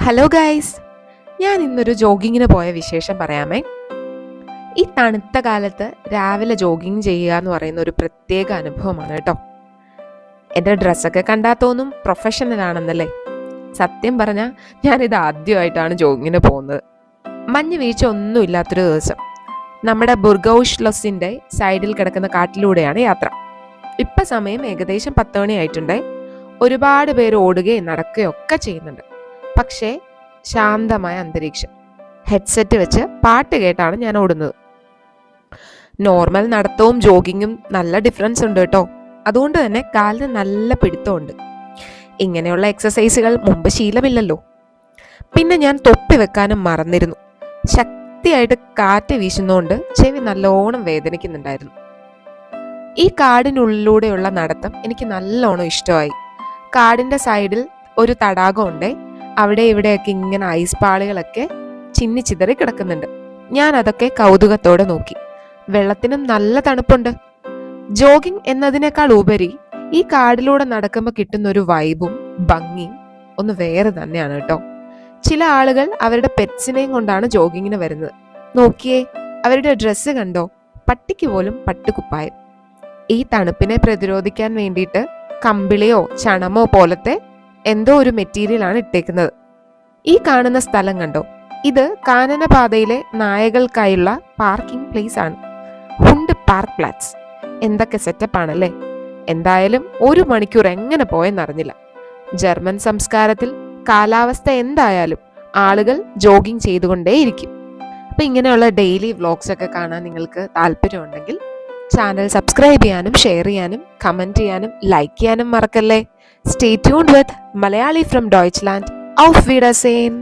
Hello guys, ഞാൻ ഇന്നൊരു ജോഗിങ്ങിന് പോയ വിശേഷം പറയാമേ. ഈ തണുത്ത കാലത്ത് രാവിലെ ജോഗിങ് ചെയ്യുക എന്ന് പറയുന്ന ഒരു പ്രത്യേക അനുഭവമാണ് കേട്ടോ. എൻ്റെ ഡ്രസ്സൊക്കെ കണ്ടാൽ തോന്നും പ്രൊഫഷണൽ ആണെന്നല്ലേ. സത്യം പറഞ്ഞാൽ ഞാനിത് ആദ്യമായിട്ടാണ് ജോഗിങ്ങിന് പോകുന്നത്. മഞ്ഞ് വീഴ്ച ഒന്നുമില്ലാത്തൊരു ദിവസം നമ്മുടെ ബുർഗൌഷ്ലൊസിൻ്റെ സൈഡിൽ കിടക്കുന്ന കാട്ടിലൂടെയാണ് യാത്ര. ഇപ്പം സമയം ഏകദേശം 10 മണി ആയിട്ടുണ്ടേ. ഒരുപാട് പേര് ഓടുകയും നടക്കുകയും ഒക്കെ ചെയ്യുന്നുണ്ട്. പക്ഷേ ശാന്തമായ അന്തരീക്ഷം. ഹെഡ്സെറ്റ് വെച്ച് പാട്ട് കേട്ടാണ് ഞാൻ ഓടുന്നത്. നോർമൽ നടത്തവും ജോഗിങ്ങും നല്ല ഡിഫറൻസ് ഉണ്ട് കേട്ടോ. അതുകൊണ്ട് തന്നെ കാലിന് നല്ല പിടുത്തമുണ്ട്. ഇങ്ങനെയുള്ള എക്സസൈസുകൾ മുമ്പ് ശീലമില്ലല്ലോ. പിന്നെ ഞാൻ തൊപ്പി വെക്കാനും മറന്നിരുന്നു. ശക്തിയായിട്ട് കാറ്റ് വീശുന്നതുകൊണ്ട് ചെവി നല്ലോണം വേദനിക്കുന്നുണ്ടായിരുന്നു. ഈ കാടിനുള്ളിലൂടെയുള്ള നടത്തം എനിക്ക് നല്ലോണം ഇഷ്ടമായി. കാടിൻ്റെ സൈഡിൽ ഒരു തടാകമുണ്ട്. അവിടെ ഇവിടെയൊക്കെ ഇങ്ങനെ ഐസ് പാളികളൊക്കെ ചിന്നിച്ചിതറി കിടക്കുന്നുണ്ട്. ഞാൻ അതൊക്കെ കൗതുകത്തോടെ നോക്കി. വെള്ളത്തിനും നല്ല തണുപ്പുണ്ട്. ജോഗിങ് എന്നതിനേക്കാൾ ഉപരി ഈ കാടിലൂടെ നടക്കുമ്പോൾ കിട്ടുന്ന ഒരു വൈബും ഭംഗിയും ഒന്ന് വേറെ തന്നെയാണ് കേട്ടോ. ചില ആളുകൾ അവരുടെ പെറ്റ്സിനെയും കൊണ്ടാണ് ജോഗിങ്ങിന് വരുന്നത്. നോക്കിയേ, അവരുടെ ഡ്രസ്സ് കണ്ടോ, പട്ടിക്ക് പോലും പട്ടുകുപ്പായം. ഈ തണുപ്പിനെ പ്രതിരോധിക്കാൻ വേണ്ടിയിട്ട് കമ്പിളിയോ ചണമോ പോലത്തെ എന്തോ ഒരു മെറ്റീരിയലാണ് ഇട്ടേക്കുന്നത്. ഈ കാണുന്ന സ്ഥലം കണ്ടോ, ഇത് കാനനപാതയിലെ നായകൾക്കായുള്ള പാർക്കിംഗ് പ്ലേസ് ആണ്. ഹുണ്ട് പാർക്ക് പ്ലാറ്റ്സ്. എന്തൊക്കെ സെറ്റപ്പ് ആണല്ലേ. എന്തായാലും 1 മണിക്കൂർ എങ്ങനെ പോയെന്നറിഞ്ഞില്ല. ജർമ്മൻ സംസ്കാരത്തിൽ കാലാവസ്ഥ എന്തായാലും ആളുകൾ ജോഗിങ് ചെയ്തുകൊണ്ടേയിരിക്കും. അപ്പം ഇങ്ങനെയുള്ള ഡെയിലി വ്ളോഗ്സ് ഒക്കെ കാണാൻ നിങ്ങൾക്ക് താല്പര്യമുണ്ടെങ്കിൽ ചാനൽ സബ്സ്ക്രൈബ് ചെയ്യാനും ഷെയർ ചെയ്യാനും കമൻറ്റ് ചെയ്യാനും ലൈക്ക് ചെയ്യാനും മറക്കല്ലേ. Stay tuned with Malayali from Deutschland. Auf Wiedersehen!